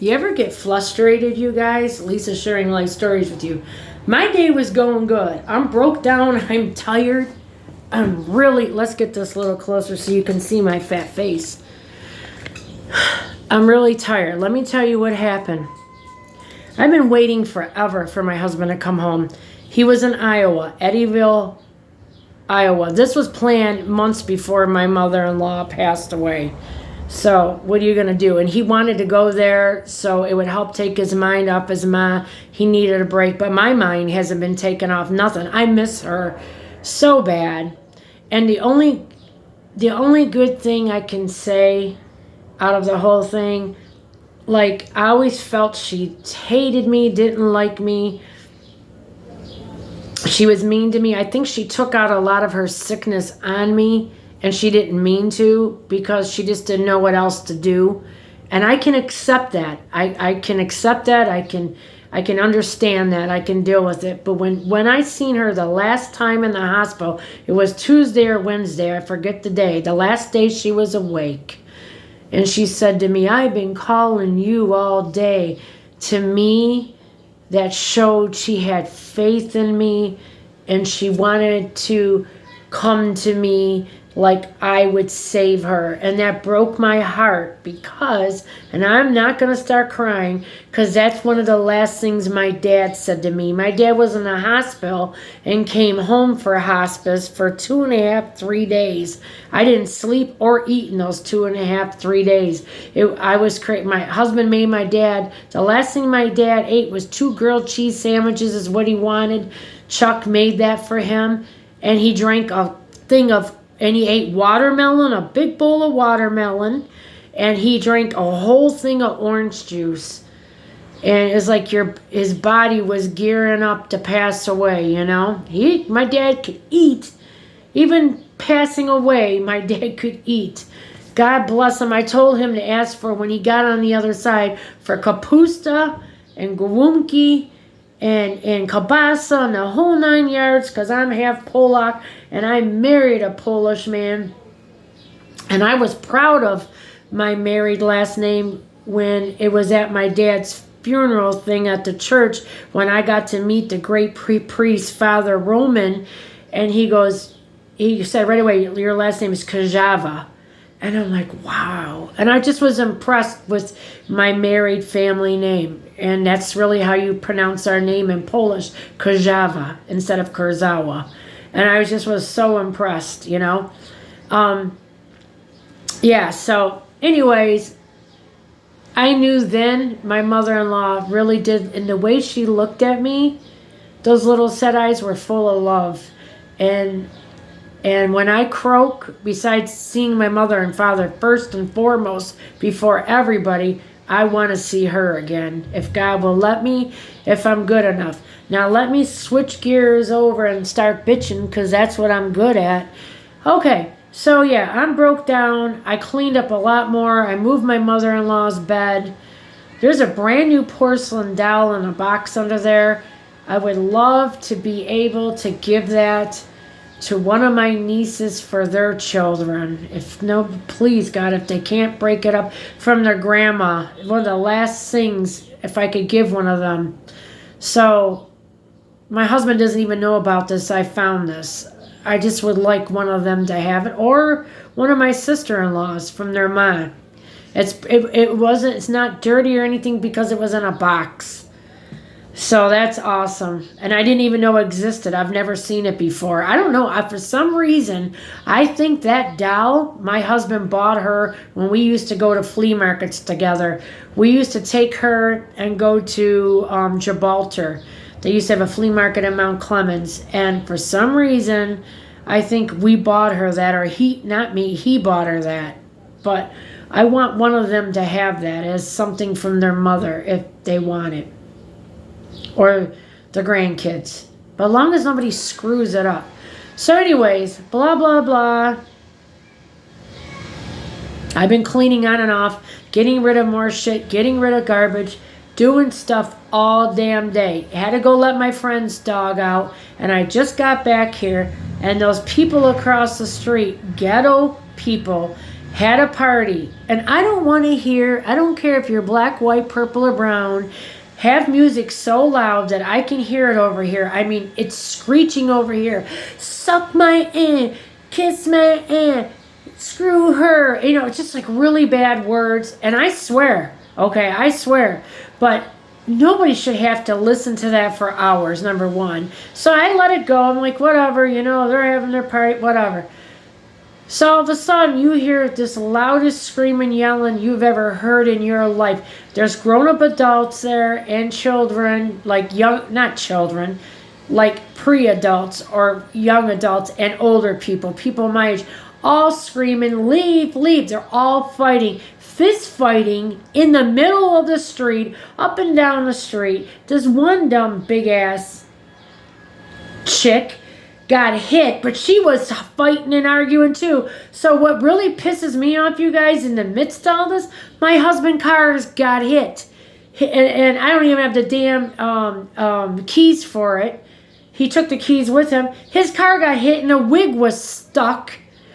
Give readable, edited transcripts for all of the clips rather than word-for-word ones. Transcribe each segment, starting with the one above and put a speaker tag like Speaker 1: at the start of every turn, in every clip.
Speaker 1: You ever get frustrated, you guys? Lisa's sharing life stories with you. My day was going good. I'm broke down. I'm tired. I'm really, let's get this a little closer so you can see my fat face. I'm really tired. Let me tell you what happened. I've been waiting forever for my husband to come home. He was in Iowa, Eddyville, Iowa. This was planned months before my mother-in-law passed away. So what are you going to do? And he wanted to go there so it would help take his mind off his ma. He needed a break, but my mind hasn't been taken off nothing. I miss her so bad. And the only good thing I can say out of the whole thing, like, I always felt she hated me, didn't like me. She was mean to me. I think she took out a lot of her sickness on me, and she didn't mean to because she just didn't know what else to do. And I can accept that. I can accept that. I can understand that. I can deal with it. But when I seen her the last time in the hospital, it was Tuesday or Wednesday, I forget the day, the last day she was awake. And she said to me, I've been calling you all day. To me, that showed she had faith in me and she wanted to come to me like I would save her. And that broke my heart because, and I'm not going to start crying because that's one of the last things my dad said to me. My dad was in the hospital and came home for hospice for 2.5, 3 days. I didn't sleep or eat in those 2.5, 3 days. I was crazy. My husband made my dad, the last thing my dad ate was 2 grilled cheese sandwiches is what he wanted. Chuck made that for him. And he drank a thing of, and he ate watermelon, a big bowl of watermelon, and he drank a whole thing of orange juice. And it's like his body was gearing up to pass away, you know. My dad could eat. Even passing away, my dad could eat. God bless him. I told him to ask for, when he got on the other side, for kapusta and gurumki and kielbasa and the whole 9 yards, because I'm half Polak and I married a Polish man. And I was proud of my married last name when it was at my dad's funeral thing at the church, when I got to meet the great priest, Father Roman, and he said right away, your last name is Kajava. And I'm like, wow. And I just was impressed with my married family name. And that's really how you pronounce our name in Polish, Kajava, instead of Kurzawa. And I was so impressed, you know. Yeah, so anyways, I knew then my mother-in-law really did, and the way she looked at me, those little set eyes were full of love. And when I croak, besides seeing my mother and father first and foremost before everybody, I want to see her again. If God will let me, if I'm good enough. Now let me switch gears over and start bitching because that's what I'm good at. Okay, so yeah, I'm broke down. I cleaned up a lot more. I moved my mother-in-law's bed. There's a brand new porcelain doll in a box under there. I would love to be able to give that to one of my nieces for their children. Please God, if they can't break it up from their grandma. One of the last things, if I could give one of them. So my husband doesn't even know about this. I found this. I just would like one of them to have it, or one of my sister-in-laws from their mom. It's not dirty or anything because it was in a box. So that's awesome. And I didn't even know it existed. I've never seen it before. I don't know. For some reason, I think that doll, my husband bought her when we used to go to flea markets together. We used to take her and go to Gibraltar. They used to have a flea market in Mount Clemens. And for some reason, I think we bought her that. Or he bought her that. But I want one of them to have that as something from their mother if they want it. Or the grandkids. But as long as nobody screws it up. So anyways, blah, blah, blah. I've been cleaning on and off, getting rid of more shit, getting rid of garbage, doing stuff all damn day. Had to go let my friend's dog out, and I just got back here, and those people across the street, ghetto people, had a party, and I don't want to hear, I don't care if you're black, white, purple, or brown, have music so loud that I can hear it over here. I mean, it's screeching over here. Suck my in, kiss my in, screw her. You know, it's just like really bad words. And I swear, okay, I swear. But nobody should have to listen to that for hours, number one. So I let it go. I'm like, whatever, you know, they're having their party, whatever. So all of a sudden, you hear this loudest screaming, yelling you've ever heard in your life. There's grown-up adults there and children, like young, not children, like pre-adults or young adults and older people, people my age, all screaming, leave, leave. They're all fighting, fist fighting in the middle of the street, up and down the street. This one dumb big-ass chick got hit, but she was fighting and arguing too. So what really pisses me off, you guys, in the midst of all this, my husband's car got hit. And I don't even have the damn keys for it. He took the keys with him. His car got hit and a wig was stuck.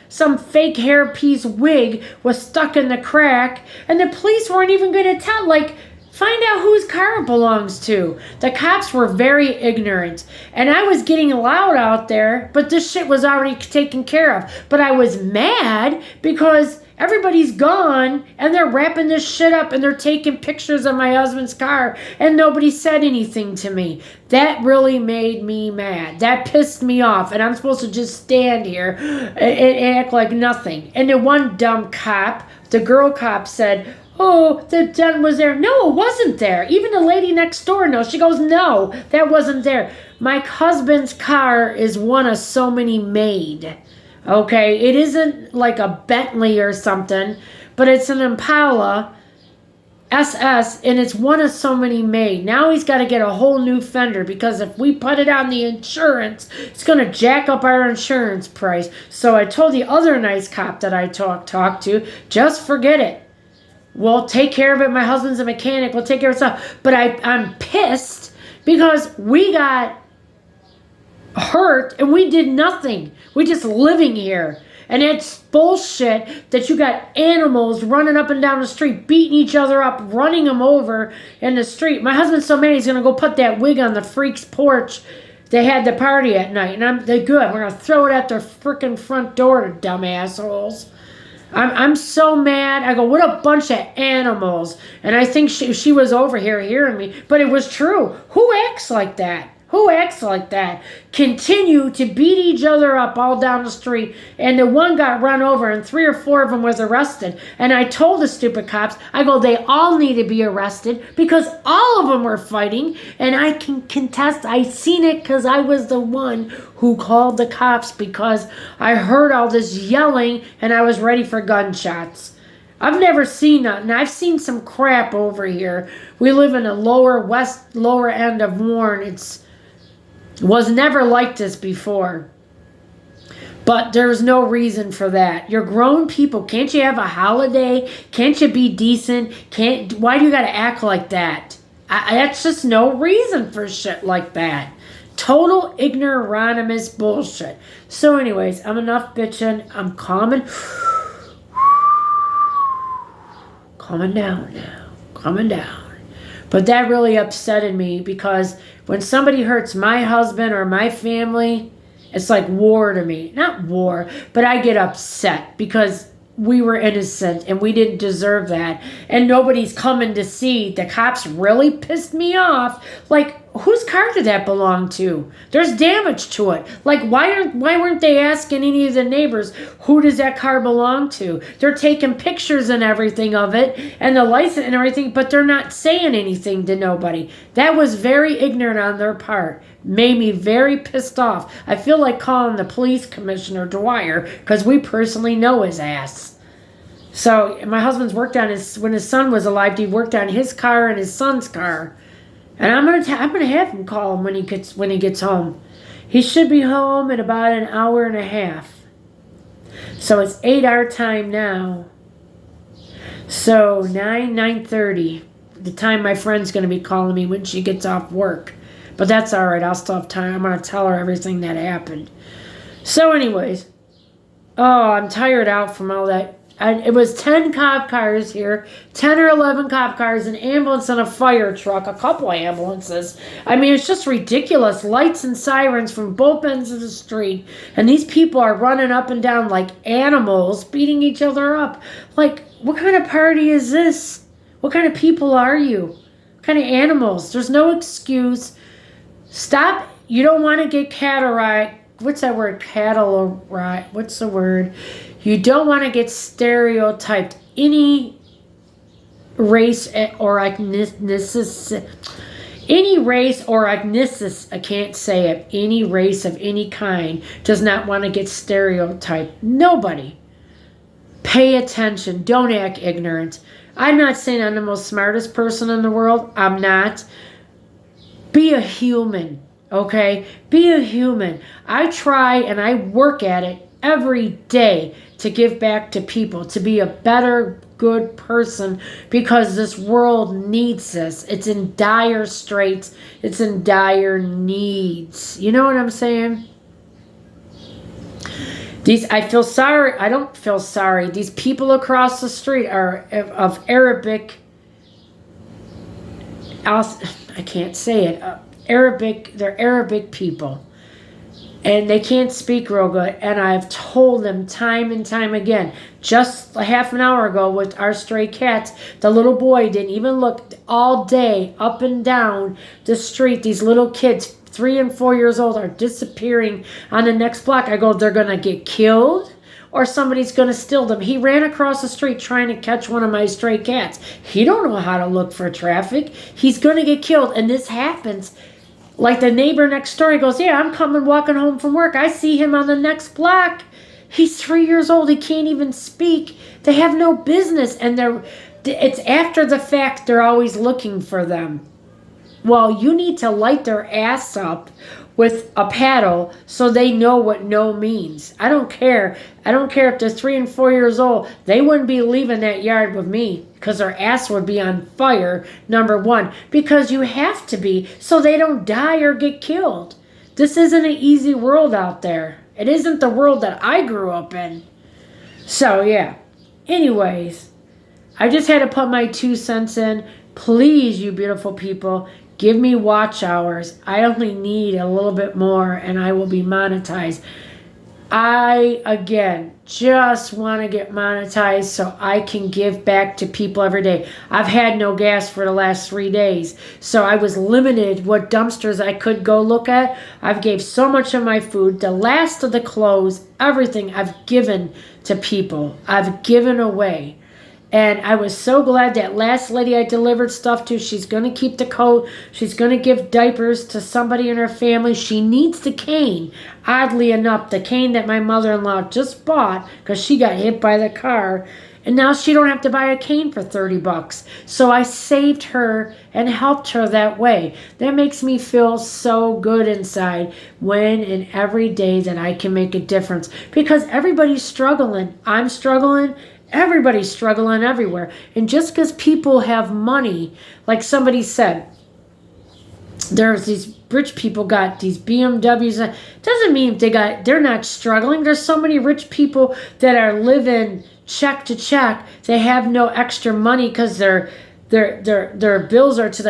Speaker 1: Some fake hairpiece wig was stuck in the crack. And the police weren't even going to tell, like, find out whose car it belongs to. The cops were very ignorant. And I was getting loud out there, but this shit was already taken care of. But I was mad because everybody's gone and they're wrapping this shit up and they're taking pictures of my husband's car and nobody said anything to me. That really made me mad. That pissed me off. And I'm supposed to just stand here and act like nothing. And the one dumb cop, the girl cop, said, oh, the dent was there. No, it wasn't there. Even the lady next door knows. She goes, no, that wasn't there. My husband's car is one of so many made. Okay, it isn't like a Bentley or something, but it's an Impala SS, and it's one of so many made. Now he's got to get a whole new fender because if we put it on the insurance, it's going to jack up our insurance price. So I told the other nice cop that I talked to, just forget it. We'll take care of it. My husband's a mechanic. We'll take care of stuff. But I'm pissed because we got hurt and we did nothing. We just living here. And it's bullshit that you got animals running up and down the street, beating each other up, running them over in the street. My husband's so mad he's going to go put that wig on the freak's porch. They had the party at night. And they're good. We're going to throw it at their freaking front door, dumb assholes. I'm so mad. I go, what a bunch of animals. And I think she was over here hearing me. But it was true. Who acts like that? Who acts like that? Continue to beat each other up all down the street. And the one got run over and 3 or 4 of them was arrested. And I told the stupid cops, I go, they all need to be arrested because all of them were fighting. And I can contest, I seen it because I was the one who called the cops because I heard all this yelling and I was ready for gunshots. I've never seen nothing. I've seen some crap over here. We live in a lower end of Warren. It was never like this before. But there's no reason for that. You're grown people. Can't you have a holiday? Can't you be decent? Why do you got to act like that? That's just no reason for shit like that. Total ignoramus bullshit. So anyways, I'm enough bitching. I'm calming down now. Calming down. But that really upsetted me because when somebody hurts my husband or my family, it's like war to me. Not war, but I get upset because we were innocent and we didn't deserve that. And nobody's coming to see. The cops really pissed me off. Like, whose car did that belong to? There's damage to it. Like, why weren't they asking any of the neighbors, who does that car belong to? They're taking pictures and everything of it and the license and everything, but they're not saying anything to nobody. That was very ignorant on their part. Made me very pissed off. I feel like calling the police commissioner Dwyer because we personally know his ass. So my husband's worked on when his son was alive, he worked on his car and his son's car. And I'm gonna have him call him when he gets home. He should be home in about an hour and a half. So it's 8 our time now. So 9:30, the time my friend's gonna be calling me when she gets off work. But that's all right. I'll still have time. I'm gonna tell her everything that happened. So anyways, oh, I'm tired out from all that. And it was 10 cop cars here, 10 or 11 cop cars, an ambulance and a fire truck, a couple ambulances. I mean, it's just ridiculous. Lights and sirens from both ends of the street. And these people are running up and down like animals, beating each other up. Like, what kind of party is this? What kind of people are you? What kind of animals? There's no excuse. Stop. You don't want to get catarrhal. What's that word? What's the word? You don't want to get stereotyped. Any race or ethnicity, I can't say it. Any race of any kind does not want to get stereotyped. Nobody. Pay attention. Don't act ignorant. I'm not saying I'm the most smartest person in the world. I'm not. Be a human. Okay? Be a human. I try and I work at it every day to give back to people, to be a better, good person, because this world needs this. It's in dire straits. It's in dire needs. You know what I'm saying? I feel sorry. I don't feel sorry. These people across the street are of Arabic. I can't say it. Arabic. They're Arabic people. And they can't speak real good. And I've told them time and time again. Just a half an hour ago with our stray cats, the little boy didn't even look all day up and down the street. These little kids, 3 and 4 years old, are disappearing on the next block. I go, they're going to get killed or somebody's going to steal them. He ran across the street trying to catch one of my stray cats. He don't know how to look for traffic. He's going to get killed. And this happens. Like the neighbor next door, he goes, yeah, I'm coming walking home from work. I see him on the next block. He's 3 years old. He can't even speak. They have no business. And it's after the fact they're always looking for them. Well, you need to light their ass up with a paddle so they know what no means. I don't care. I don't care if they're 3 and 4 years old. They wouldn't be leaving that yard with me because their ass would be on fire, number one. Because you have to be so they don't die or get killed. This isn't an easy world out there. It isn't the world that I grew up in. So, yeah. Anyways, I just had to put my 2 cents in. Please, you beautiful people, give me watch hours. I only need a little bit more and I will be monetized. I, again, just want to get monetized so I can give back to people every day. I've had no gas for the last 3 days, so I was limited what dumpsters I could go look at. I've gave so much of my food, the last of the clothes, everything I've given to people. I've given away. And I was so glad that last lady I delivered stuff to, she's going to keep the coat. She's going to give diapers to somebody in her family. She needs the cane. Oddly enough, the cane that my mother-in-law just bought because she got hit by the car. And now she don't have to buy a cane for $30. So I saved her and helped her that way. That makes me feel so good inside when and every day that I can make a difference. Because everybody's struggling. I'm struggling. Everybody's struggling everywhere. And just because people have money, like somebody said, there's these rich people got these BMWs. Doesn't mean they're not struggling. There's so many rich people that are living check to check. They have no extra money because their bills are to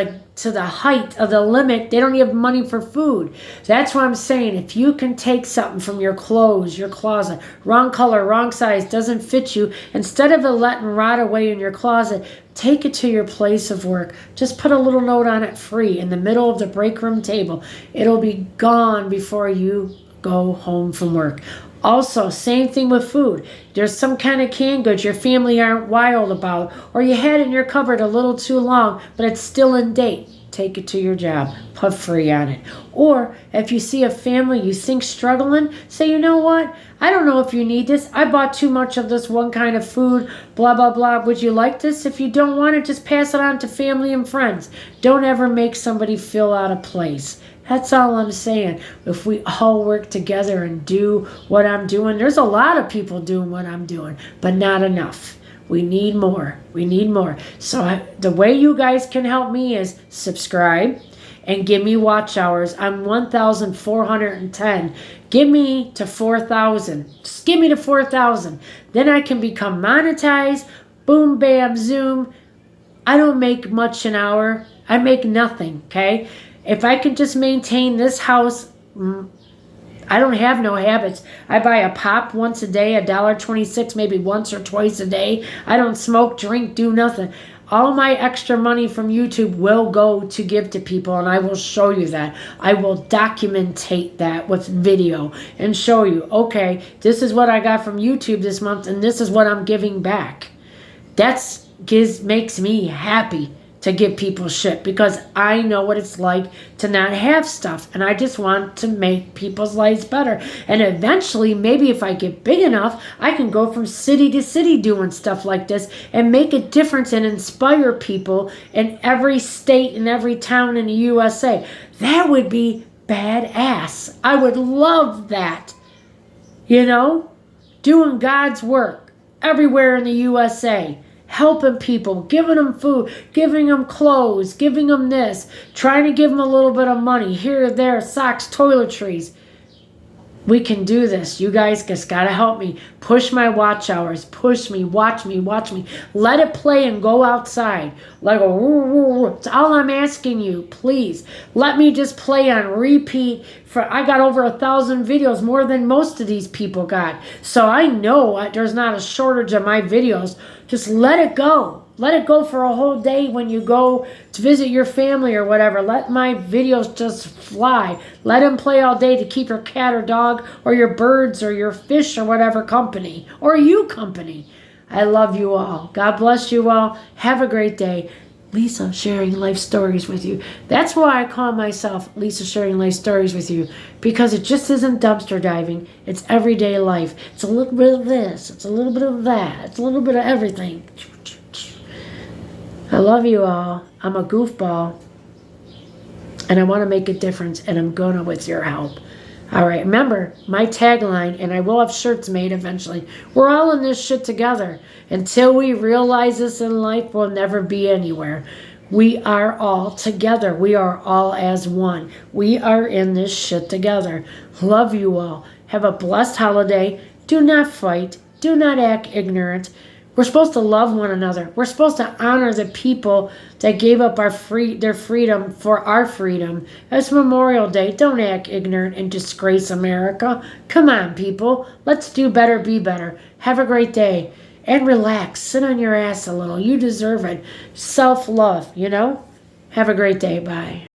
Speaker 1: the height of the limit. They don't have money for food. That's why I'm saying if you can take something from your clothes, your closet, wrong color, wrong size, doesn't fit you, instead of it letting rot away in your closet, take it to your place of work. Just put a little note on it, free, in the middle of the break room table. It'll be gone before you go home from work. Also, same thing with food. There's some kind of canned goods your family aren't wild about, or you had it in your cupboard a little too long, but it's still in date. Take it to your job. Put free on it. Or if you see a family you think struggling, say, you know what? I don't know if you need this. I bought too much of this one kind of food, blah, blah, blah. Would you like this? If you don't want it, just pass it on to family and friends. Don't ever make somebody feel out of place. That's all I'm saying. If we all work together and do what I'm doing, there's a lot of people doing what I'm doing, but not enough. We need more. We need more. So the way you guys can help me is subscribe and give me watch hours. I'm 1,410. Give me to 4,000. Just give me to 4,000. Then I can become monetized. Boom, bam, zoom. I don't make much an hour. I make nothing, okay? If I can just maintain this house, I don't have no habits. I buy a pop once a day, $1.26, maybe once or twice a day. I don't smoke, drink, do nothing. All my extra money from YouTube will go to give to people, and I will show you that. I will documentate that with video and show you, okay, this is what I got from YouTube this month, and this is what I'm giving back. Makes me happy to give people shit, because I know what it's like to not have stuff, and I just want to make people's lives better. And eventually, maybe if I get big enough, I can go from city to city doing stuff like this and make a difference and inspire people in every state and every town in the USA. That would be badass. I would love that. You know, doing God's work everywhere in the USA. Helping people, giving them food, giving them clothes, giving them this, trying to give them a little bit of money, here or there, socks, toiletries. We can do this. You guys just got to help me. Push my watch hours. Push me. Watch me. Watch me. Let it play and go outside. Like a woo, woo, woo. It's all I'm asking you. Please. Let me just play on repeat. I got over 1,000 videos, more than most of these people got. So I know there's not a shortage of my videos. Just let it go. Let it go for a whole day when you go to visit your family or whatever. Let my videos just fly. Let them play all day to keep your cat or dog or your birds or your fish or whatever company. Or you company. I love you all. God bless you all. Have a great day. Lisa sharing life stories with you. That's why I call myself Lisa sharing life stories with you. Because it just isn't dumpster diving. It's everyday life. It's a little bit of this. It's a little bit of that. It's a little bit of everything. I love you all. I'm a goofball. And I want to make a difference. And I'm going to with your help. All right. Remember, my tagline, and I will have shirts made eventually. We're all in this shit together. Until we realize this in life, we'll never be anywhere. We are all together. We are all as one. We are in this shit together. Love you all. Have a blessed holiday. Do not fight. Do not act ignorant. We're supposed to love one another. We're supposed to honor the people that gave up their freedom for our freedom. It's Memorial Day. Don't act ignorant and disgrace America. Come on, people. Let's do better, be better. Have a great day. And relax. Sit on your ass a little. You deserve it. Self-love, you know? Have a great day. Bye.